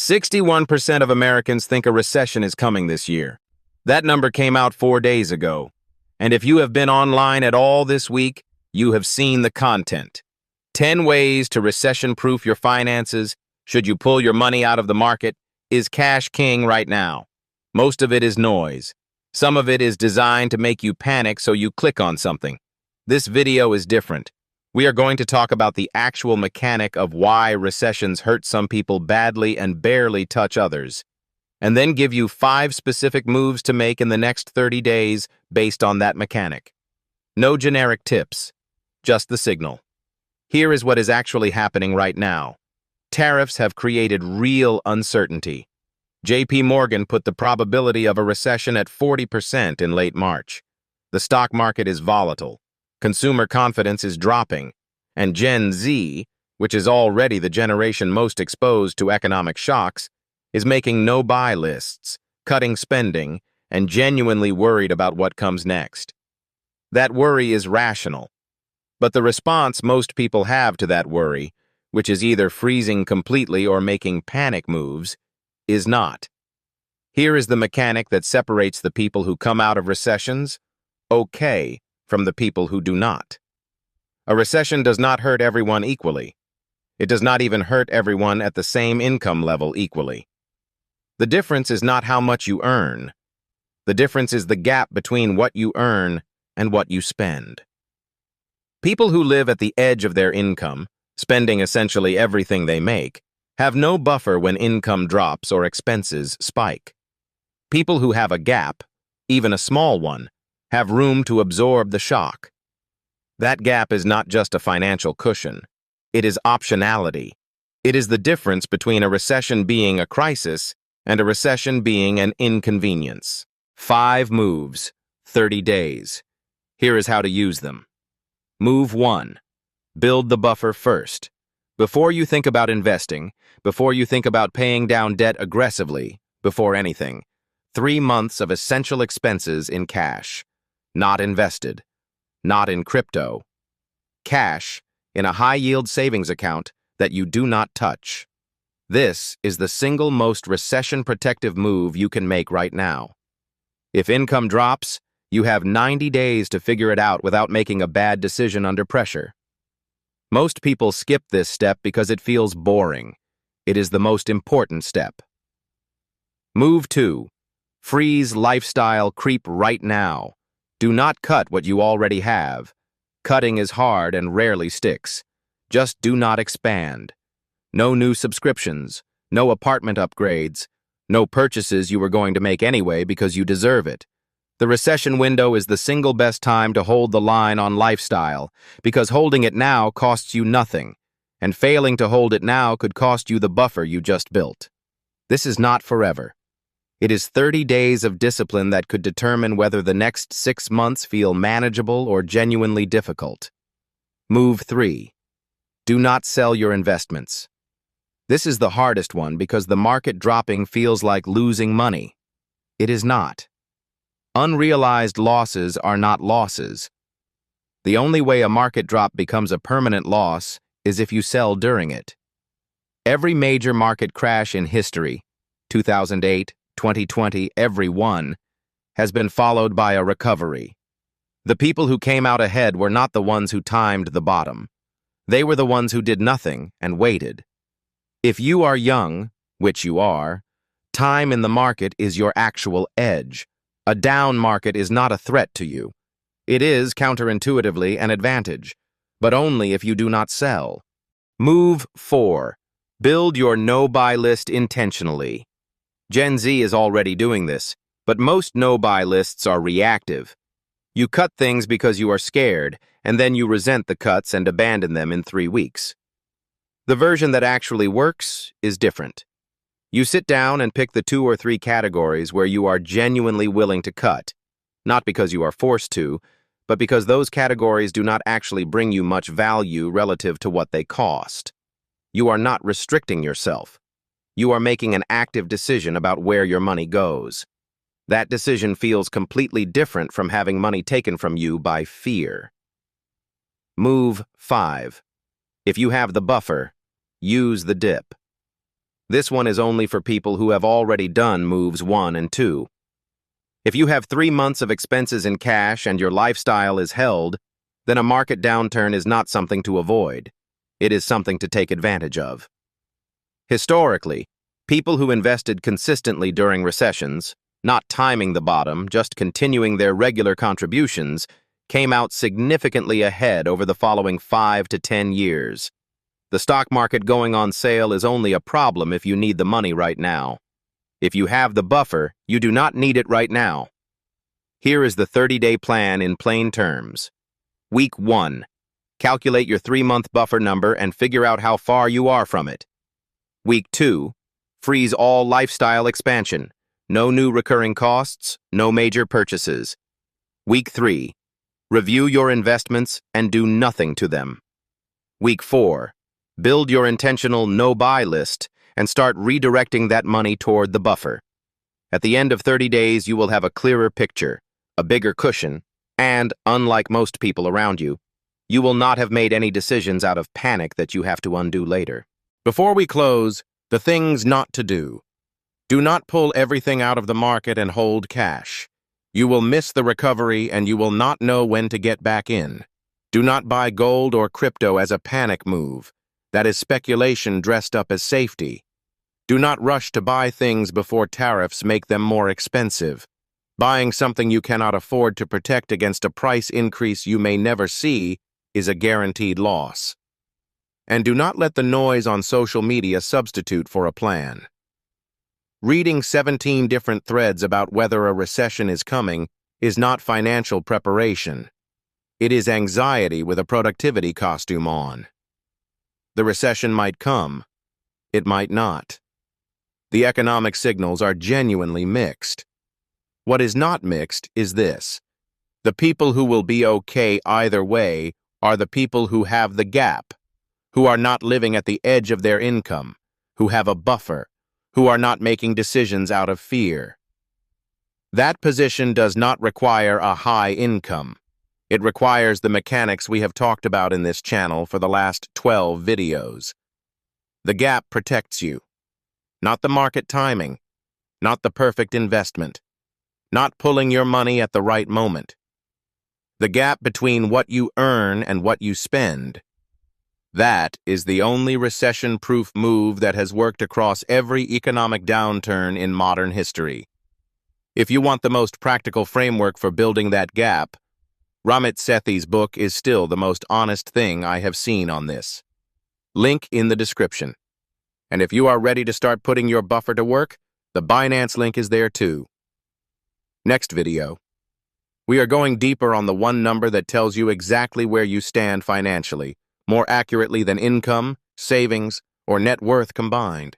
61% of Americans think a recession is coming this year. That number came out 4 days ago. And if you have been online at all this week, you have seen the content. 10 ways to recession-proof your finances. Should you pull your money out of the market? Is cash king right now? Most of it is noise. Some of it is designed to make you panic so you click on something. This video is different. We are going to talk about the actual mechanic of why recessions hurt some people badly and barely touch others, and then give you 5 specific moves to make in the next 30 days based on that mechanic. No generic tips, just the signal. Here is what is actually happening right now. Tariffs have created real uncertainty. JP Morgan put the probability of a recession at 40% in late March. The stock market is volatile. Consumer confidence is dropping, and Gen Z, which is already the generation most exposed to economic shocks, is making no-buy lists, cutting spending, and genuinely worried about what comes next. That worry is rational, but the response most people have to that worry, which is either freezing completely or making panic moves, is not. Here is the mechanic that separates the people who come out of recessions okay from the people who do not. A recession does not hurt everyone equally. It does not even hurt everyone at the same income level equally. The difference is not how much you earn. The difference is the gap between what you earn and what you spend. People who live at the edge of their income, spending essentially everything they make, have no buffer when income drops or expenses spike. People who have a gap, even a small one, have room to absorb the shock. That gap is not just a financial cushion. It is optionality. It is the difference between a recession being a crisis and a recession being an inconvenience. 5 moves, 30 days. Here is how to use them. Move 1. Build the buffer first. Before you think about investing, before you think about paying down debt aggressively, before anything, 3 months of essential expenses in cash. Not invested, not in crypto. Cash in a high-yield savings account that you do not touch. This is the single most recession-protective move you can make right now. If income drops, you have 90 days to figure it out without making a bad decision under pressure. Most people skip this step because it feels boring. It is the most important step. Move 2. Freeze lifestyle creep right now. Do not cut what you already have. Cutting is hard and rarely sticks. Just do not expand. No new subscriptions, no apartment upgrades, no purchases you were going to make anyway because you deserve it. The recession window is the single best time to hold the line on lifestyle, because holding it now costs you nothing, and failing to hold it now could cost you the buffer you just built. This is not forever. It is 30 days of discipline that could determine whether the next 6 months feel manageable or genuinely difficult. Move 3. Do not sell your investments. This is the hardest one because the market dropping feels like losing money. It is not. Unrealized losses are not losses. The only way a market drop becomes a permanent loss is if you sell during it. Every major market crash in history, 2008, 2020, every one, has been followed by a recovery. The people who came out ahead were not the ones who timed the bottom. They were the ones who did nothing and waited. If you are young, which you are, time in the market is your actual edge. A down market is not a threat to you. It is, counterintuitively, an advantage, but only if you do not sell. Move 4. Build your no-buy list intentionally. Gen Z is already doing this, but most no-buy lists are reactive. You cut things because you are scared, and then you resent the cuts and abandon them in 3 weeks. The version that actually works is different. You sit down and pick the 2 or 3 categories where you are genuinely willing to cut, not because you are forced to, but because those categories do not actually bring you much value relative to what they cost. You are not restricting yourself. You are making an active decision about where your money goes. That decision feels completely different from having money taken from you by fear. Move 5. If you have the buffer, use the dip. This one is only for people who have already done moves 1 and 2. If you have 3 months of expenses in cash and your lifestyle is held, then a market downturn is not something to avoid. It is something to take advantage of. Historically, people who invested consistently during recessions, not timing the bottom, just continuing their regular contributions, came out significantly ahead over the following 5 to 10 years. The stock market going on sale is only a problem if you need the money right now. If you have the buffer, you do not need it right now. Here is the 30-day plan in plain terms. Week 1. Calculate your 3-month buffer number and figure out how far you are from it. Week 2. Freeze all lifestyle expansion. No new recurring costs, no major purchases. Week 3. Review your investments and do nothing to them. Week 4. Build your intentional no-buy list and start redirecting that money toward the buffer. At the end of 30 days, you will have a clearer picture, a bigger cushion, and, unlike most people around you, you will not have made any decisions out of panic that you have to undo later. Before we close, the things not to do. Do not pull everything out of the market and hold cash. You will miss the recovery and you will not know when to get back in. Do not buy gold or crypto as a panic move. That is speculation dressed up as safety. Do not rush to buy things before tariffs make them more expensive. Buying something you cannot afford to protect against a price increase you may never see is a guaranteed loss. And do not let the noise on social media substitute for a plan. Reading 17 different threads about whether a recession is coming is not financial preparation. It is anxiety with a productivity costume on. The recession might come. It might not. The economic signals are genuinely mixed. What is not mixed is this. The people who will be okay either way are the people who have the gap, who are not living at the edge of their income, who have a buffer, who are not making decisions out of fear. That position does not require a high income. It requires the mechanics we have talked about in this channel for the last 12 videos. The gap protects you. Not the market timing, not the perfect investment, not pulling your money at the right moment. The gap between what you earn and what you spend. That is the only recession-proof move that has worked across every economic downturn in modern history. If you want the most practical framework for building that gap, Ramit Sethi's book is still the most honest thing I have seen on this. Link in the description. And if you are ready to start putting your buffer to work, the Binance link is there too. Next video. We are going deeper on the one number that tells you exactly where you stand financially, more accurately than income, savings, or net worth combined.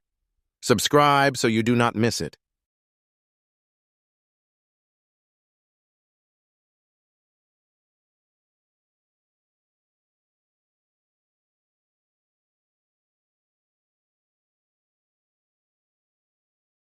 Subscribe so you do not miss it.